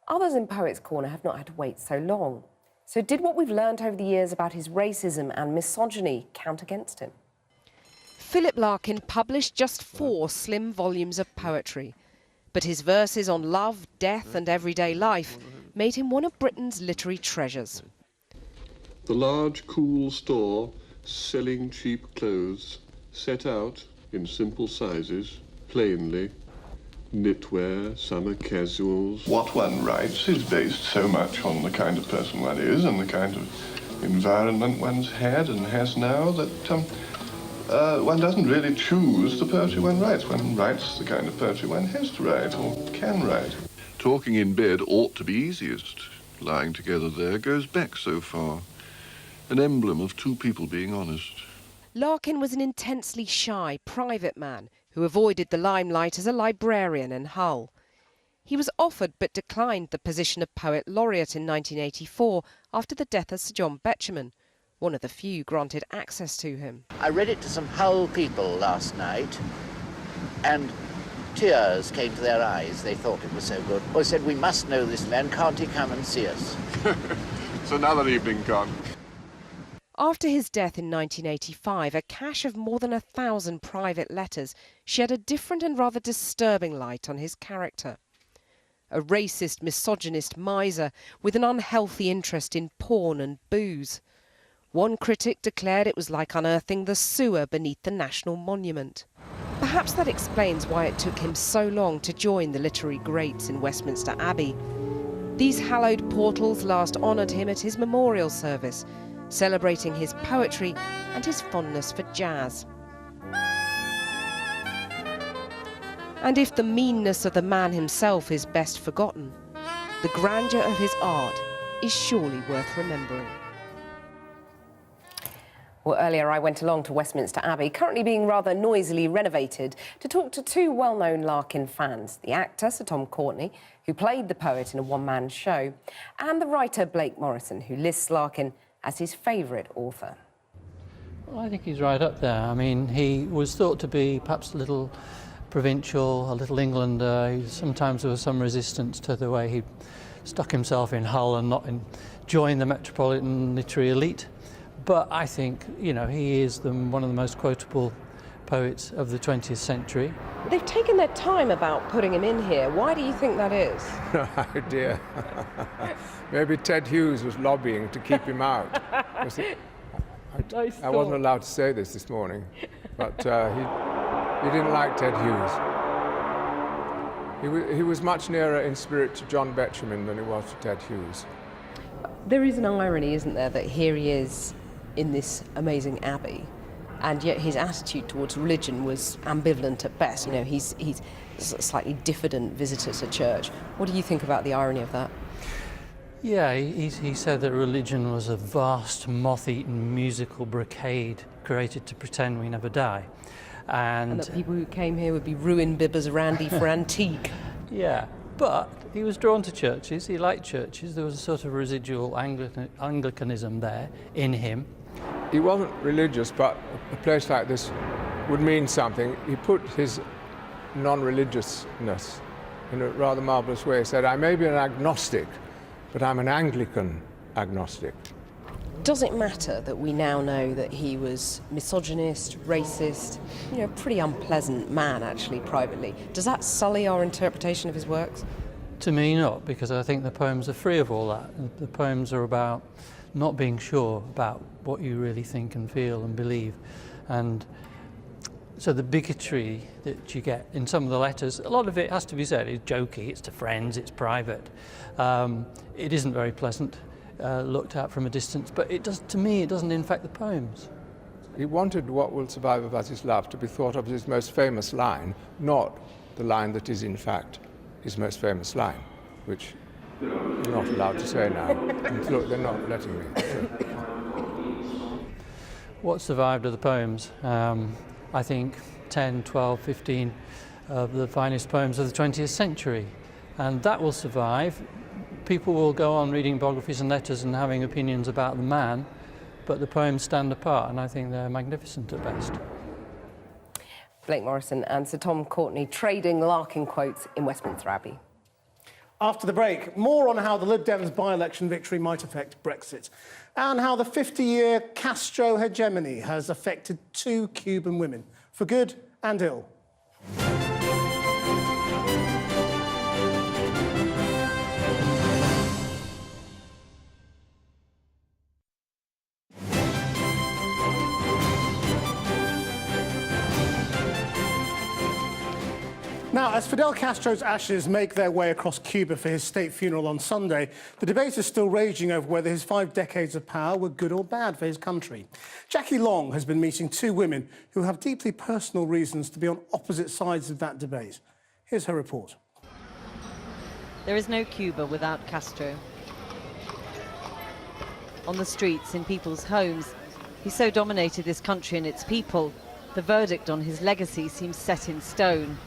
Others in Poets' Corner have not had to wait so long. So did what we've learned over the years about his racism and misogyny count against him? Philip Larkin published just 4 slim volumes of poetry. But his verses on love, death and everyday life made him one of Britain's literary treasures. The large, cool store selling cheap clothes, set out in simple sizes, plainly, knitwear, summer casuals. What one writes is based so much on the kind of person one is and the kind of environment one's had and has now that one doesn't really choose the poetry one writes. One writes the kind of poetry one has to write or can write. Talking in bed ought to be easiest. Lying together there goes back so far. An emblem of two people being honest. Larkin was an intensely shy, private man who avoided the limelight as a librarian in Hull. He was offered but declined the position of Poet Laureate in 1984 after the death of Sir John Betjeman, one of the few granted access to him. I read it to some Hull people last night, and tears came to their eyes. They thought it was so good. They said, "We must know this man. Can't he come and see us?" It's another evening gone. After his death in 1985, a cache of more than 1,000 private letters shed a different and rather disturbing light on his character. A racist, misogynist miser with an unhealthy interest in porn and booze. One critic declared it was like unearthing the sewer beneath the National Monument. Perhaps that explains why it took him so long to join the literary greats in Westminster Abbey. These hallowed portals last honoured him at his memorial service, celebrating his poetry and his fondness for jazz. And if the meanness of the man himself is best forgotten, the grandeur of his art is surely worth remembering. Well, earlier I went along to Westminster Abbey, currently being rather noisily renovated, to talk to two well-known Larkin fans, the actor Sir Tom Courtenay, who played the poet in a one-man show, and the writer Blake Morrison, who lists Larkin as his favourite author. Well, I think he's right up there. I mean, he was thought to be perhaps a little provincial, a little Englander. Sometimes there was some resistance to the way he stuck himself in Hull and not join the metropolitan literary elite. But I think, you know, he is one of the most quotable poets of the 20th century. They've taken their time about putting him in here. Why do you think that is? No idea. Maybe Ted Hughes was lobbying to keep him out. I wasn't allowed to say this morning, but he didn't like Ted Hughes. He was much nearer in spirit to John Betjeman than he was to Ted Hughes. There is an irony, isn't there, that here he is in this amazing abbey, and yet his attitude towards religion was ambivalent at best. You know, he's a slightly diffident visitor to church. What do you think about the irony of that? Yeah, he said that religion was a vast, moth-eaten musical brocade created to pretend we never die. And that people who came here would be ruin bibbers randy for antique. Yeah, but he was drawn to churches, he liked churches. There was a sort of residual Anglicanism there in him. He wasn't religious, but a place like this would mean something. He put his non-religiousness in a rather marvellous way. He said, "I may be an agnostic, but I'm an Anglican agnostic." Does it matter that we now know that he was misogynist, racist, you know, pretty unpleasant man, actually, privately? Does that sully our interpretation of his works? To me, not, because I think the poems are free of all that. The poems are about not being sure about what you really think and feel and believe. And so the bigotry that you get in some of the letters, a lot of it has to be said, is jokey, it's to friends, it's private. It isn't very pleasant, looked at from a distance, but to me, it doesn't infect the poems. He wanted What Will Survive of Us Is Love to be thought of as his most famous line, not the line that is in fact his most famous line, which you're not allowed to say now. Look, they're not letting me. What survived of the poems? I think 10, 12, 15 of the finest poems of the 20th century. And that will survive. People will go on reading biographies and letters and having opinions about the man, but the poems stand apart, and I think they're magnificent at best. Blake Morrison and Sir Tom Courtenay trading Larkin quotes in Westminster Abbey. After the break, more on how the Lib Dems by-election victory might affect Brexit and how the 50-year Castro hegemony has affected two Cuban women, for good and ill. Now, as Fidel Castro's ashes make their way across Cuba for his state funeral on Sunday, the debate is still raging over whether his 5 decades of power were good or bad for his country. Jackie Long has been meeting 2 women who have deeply personal reasons to be on opposite sides of that debate. Here's her report. There is no Cuba without Castro. On the streets, in people's homes, he so dominated this country and its people, the verdict on his legacy seems set in stone.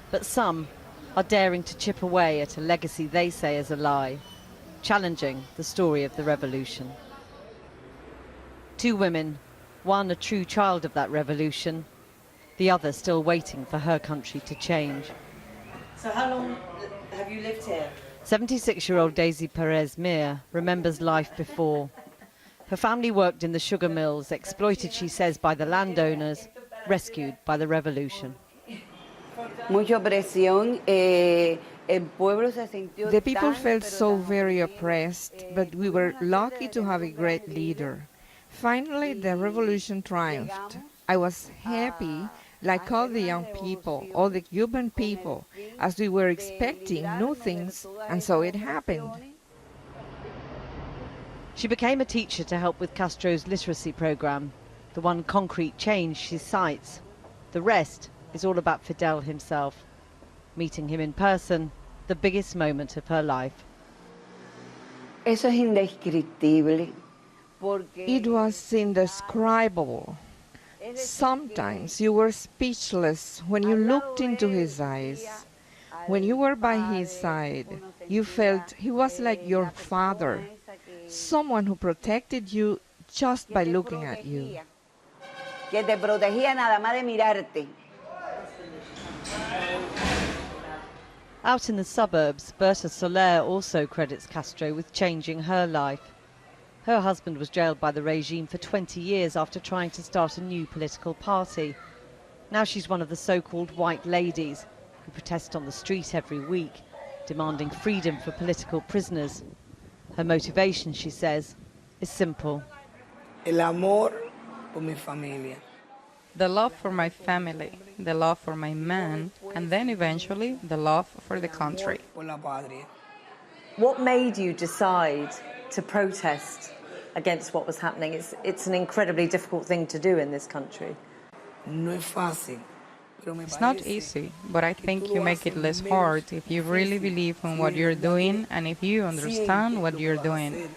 But some are daring to chip away at a legacy they say is a lie, challenging the story of the revolution. 2 women, one a true child of that revolution, the other still waiting for her country to change. So how long have you lived here? 76-year-old Daisy Perez Mir remembers life before. Her family worked in the sugar mills, exploited, she says, by the landowners, rescued by the revolution. The people felt so very oppressed, but we were lucky to have a great leader. Finally, the revolution triumphed. I was happy, like all the young people, all the Cuban people, as we were expecting new things, and so it happened. She became a teacher to help with Castro's literacy program, the one concrete change she cites. The rest is all about Fidel himself. Meeting him in person, the biggest moment of her life. It was indescribable. Sometimes you were speechless when you looked into his eyes. When you were by his side, you felt he was like your father, someone who protected you just by looking at you. Out in the suburbs, Berta Soler also credits Castro with changing her life. Her husband was jailed by the regime for 20 years after trying to start a new political party. Now she's one of the so-called white ladies who protest on the street every week, demanding freedom for political prisoners. Her motivation, she says, is simple. El amor por mi familia. The love for my family, the love for my man, and then eventually the love for the country. What made you decide to protest against what was happening? It's an incredibly difficult thing to do in this country. It's not easy, but I think you make it less hard if you really believe in what you're doing and if you understand what you're doing.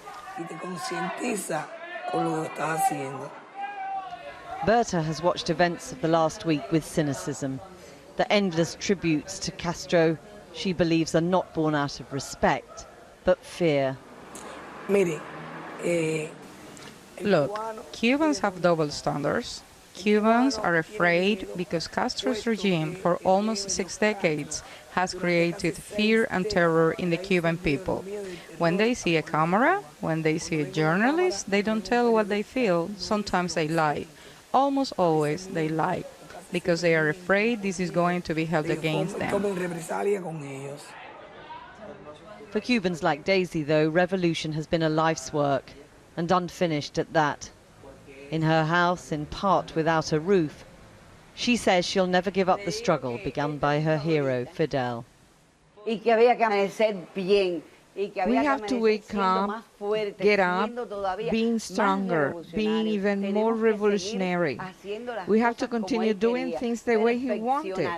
Berta has watched events of the last week with cynicism. The endless tributes to Castro she believes are not born out of respect, but fear. Look, Cubans have double standards. Cubans are afraid because Castro's regime for almost 6 decades has created fear and terror in the Cuban people. When they see a camera, when they see a journalist, they don't tell what they feel. Sometimes they lie. Almost always they lie, because they are afraid this is going to be held against them. For Cubans like Daisy, though, revolution has been a life's work, and unfinished at that. In her house, in part without a roof, she says she'll never give up the struggle begun by her hero, Fidel. We have to wake up, get up, being stronger, being even more revolutionary. We have to continue doing things the way he wanted,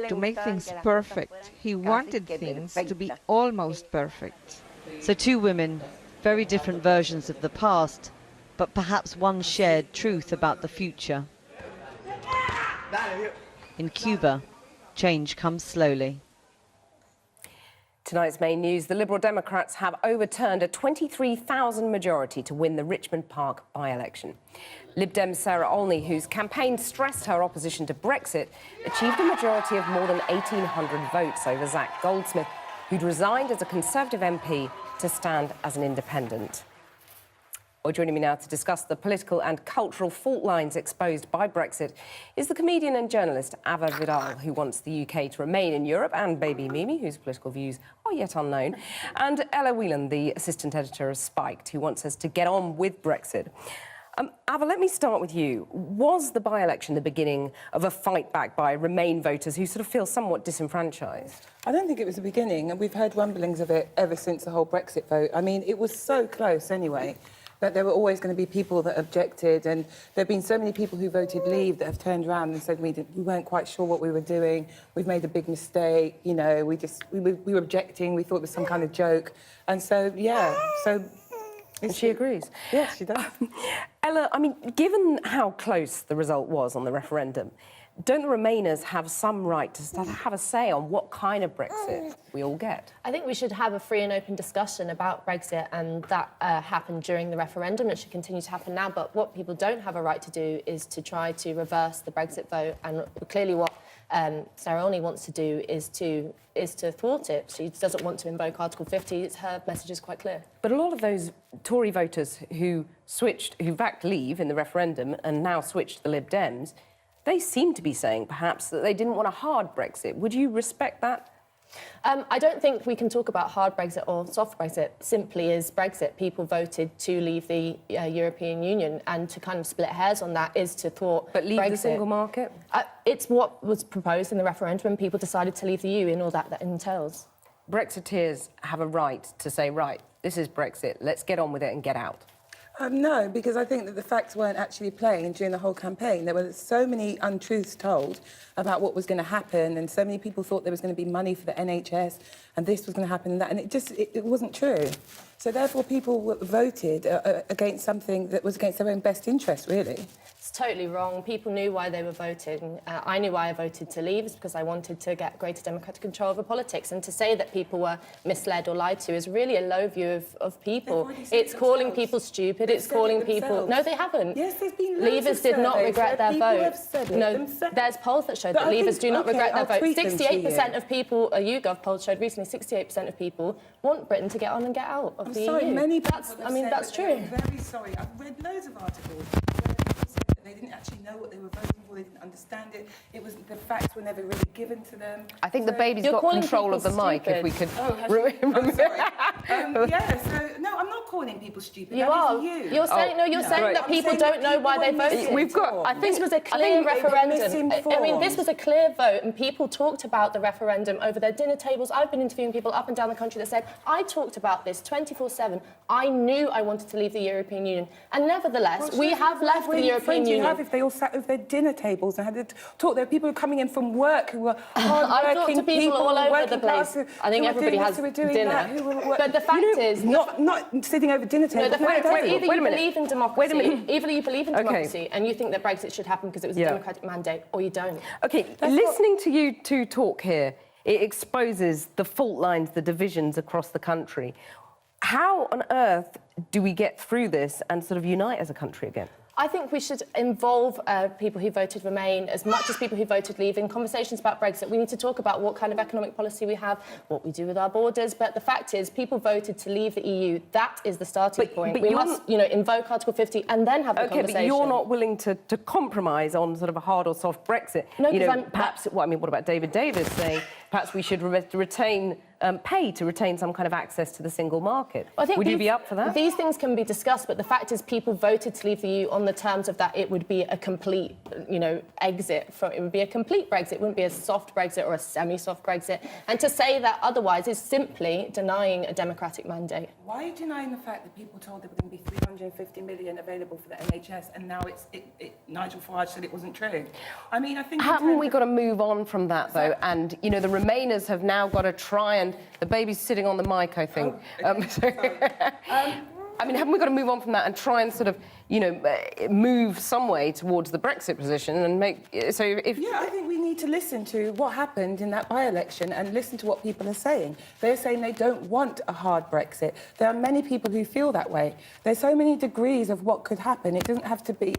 to make things perfect. He wanted things to be almost perfect. So 2 women, very different versions of the past, but perhaps one shared truth about the future. In Cuba, change comes slowly. Tonight's main news, the Liberal Democrats have overturned a 23,000 majority to win the Richmond Park by-election. Lib Dem Sarah Olney, whose campaign stressed her opposition to Brexit, achieved a majority of more than 1,800 votes over Zach Goldsmith, who'd resigned as a Conservative MP to stand as an independent. Well, joining me now to discuss the political and cultural fault lines exposed by Brexit is the comedian and journalist Ava Vidal, who wants the UK to remain in Europe, and Baby Mimi, whose political views are yet unknown, and Ella Whelan, the assistant editor of Spiked, who wants us to get on with Brexit. Ava, let me start with you. Was the by-election the beginning of a fight back by Remain voters who sort of feel somewhat disenfranchised? I don't think it was the beginning, and we've heard rumblings of it ever since the whole Brexit vote. I mean, it was so close anyway, that there were always going to be people that objected, and there have been so many people who voted Leave that have turned around and said we weren't quite sure what we were doing, we've made a big mistake, you know, we were objecting, we thought it was some kind of joke. And so, yeah, so... And she agrees. Yes, she does. Ella, I mean, given how close the result was on the referendum, don't the Remainers have some right to start to have a say on what kind of Brexit we all get? I think we should have a free and open discussion about Brexit, and that happened during the referendum. It should continue to happen now. But what people don't have a right to do is to try to reverse the Brexit vote. And clearly what Sarah Olney wants to do is to thwart it. She doesn't want to invoke Article 50. Her message is quite clear. But a lot of those Tory voters who backed Leave in the referendum and now switched to the Lib Dems, they seem to be saying, perhaps, that they didn't want a hard Brexit. Would you respect that? I don't think we can talk about hard Brexit or soft Brexit simply as Brexit. People voted to leave the European Union, and to kind of split hairs on that is to thwart But leave Brexit. the single market? It's what was proposed in the referendum, and people decided to leave the EU and all that entails. Brexiteers have a right to say, right, this is Brexit, let's get on with it and get out. No, because I think that the facts weren't actually playing during the whole campaign. There were so many untruths told about what was going to happen, and so many people thought there was going to be money for the NHS, and this was going to happen and that, and it wasn't true. So therefore people voted against something that was against their own best interest, really. It's totally wrong. People knew why they were voting. I knew why I voted to leave. It's because I wanted to get greater democratic control over politics. And to say that people were misled or lied to is really a low view of people. It's calling people stupid. It's calling people... No, they haven't. Yes, there's been loads Leavers of did not surveys regret their where people vote. have said it No, themselves. there's polls that show But that I Leavers think- do not okay, regret their I'll vote. tweet them to 68% you. of people, a YouGov poll showed recently, 68% of people want Britain to get on and get out of the Sorry, EU. many people That's, have I mean, said that's that they true. were very sorry. I've read loads of articles where people said that they didn't actually know what they were voting for, they didn't understand it. It was the facts were never really given to them. I think the So- baby's You're got calling control of the people mic, if we stupid. could... Oh, has she? I'm sorry. Yeah, so, no, I'm not calling people stupid. You That are. is you. You're saying, no, you're saying that I'm people saying don't that know why they people were voted. We've got... I think This was a I clear think they were referendum. I mean, this misinformed. was a clear vote, and people talked about the referendum over their dinner tables. I've been interviewing people up and down the country that said, I talked about this 24/7. I knew I wanted to leave the European Union. And nevertheless, we have left the European You Union. have if they all sat over their dinner tables and had to talk. There are people coming in from work who were I've talked hard-working to people all over working the place. class who- I think who were everybody doing has this, who were doing dinner. that, who were- But the fact is... not sitting over dinner No, tables. the fact is, either wait a you minute. believe in democracy, Wait a minute. either you believe in Okay. democracy and you think that Brexit should happen because it was a democratic mandate, or you don't. OK, listening to you two talk here, it exposes the fault lines, the divisions across the country. How on earth do we get through this and sort of unite as a country again? I think we should involve people who voted Remain as much as people who voted Leave in conversations about Brexit. We need to talk about what kind of economic policy we have, what we do with our borders. But the fact is, people voted to leave the EU. That is the starting point. but We you're must, invoke Article 50 and then have the OK, conversation. but you're not willing to compromise on sort of a hard or soft Brexit. No, you know, 'cause I'm- perhaps. Well, I mean, what about David Davis saying perhaps we should pay to retain some kind of access to the single market? I think Would you be up for that? These things can be discussed, but the fact is people voted to leave the EU on the terms of that it would be a complete, exit. It would be a complete Brexit. It wouldn't be a soft Brexit or a semi-soft Brexit. And to say that otherwise is simply denying a democratic mandate. Why are you denying the fact that people told there were going to be 350 million available for the NHS, and now Nigel Farage said it wasn't true? I mean, I think... Haven't we got to move on from that, though? And, the Remainers have now got to try and... The baby's sitting on the mic, I think. I mean, haven't we got to move on from that and try and sort of, move some way towards the Brexit position and make... So if... Yeah, I think we need to listen to what happened in that by-election and listen to what people are saying. They're saying they don't want a hard Brexit. There are many people who feel that way. There's so many degrees of what could happen. It doesn't have to be,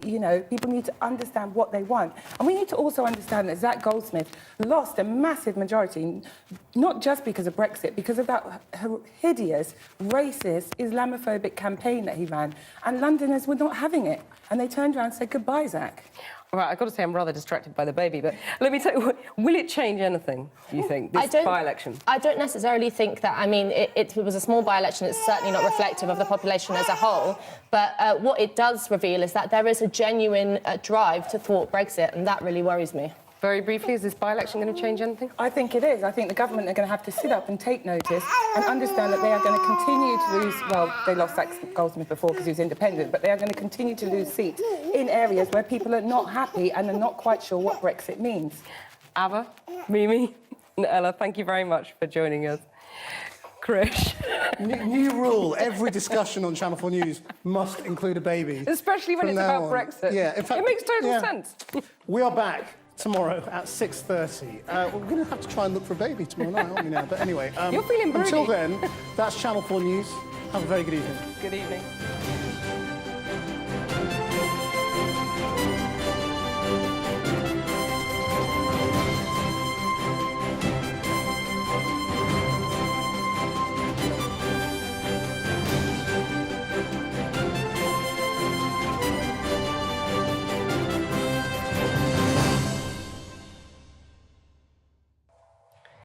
people need to understand what they want. And we need to also understand that Zach Goldsmith lost a massive majority, not just because of Brexit, because of that hideous, racist, Islamophobic campaign campaign that he ran, and Londoners were not having it. And they turned around and said, goodbye, Zach. All right, I've got to say I'm rather distracted by the baby, but let me tell you, will it change anything, do you think, this by-election? I don't necessarily think that. I mean, it was a small by-election. It's certainly not reflective of the population as a whole. But what it does reveal is that there is a genuine drive to thwart Brexit, and that really worries me. Very briefly, is this by-election going to change anything? I think it is. I think the government are going to have to sit up and take notice and understand that they are going to continue to lose... Well, they lost Zach Goldsmith before because he was independent, but they are going to continue to lose seats in areas where people are not happy and are not quite sure what Brexit means. Ava, Mimi, and Ella, thank you very much for joining us. Krish. New rule, every discussion on Channel 4 News must include a baby. Especially when From it's now about on. Brexit. Yeah, in fact, it makes total sense. We are back tomorrow at 6:30. We're going to have to try and look for a baby tomorrow night, aren't we now? But anyway, You're feeling broody. until then, that's Channel 4 News. Have a very good evening. Good evening.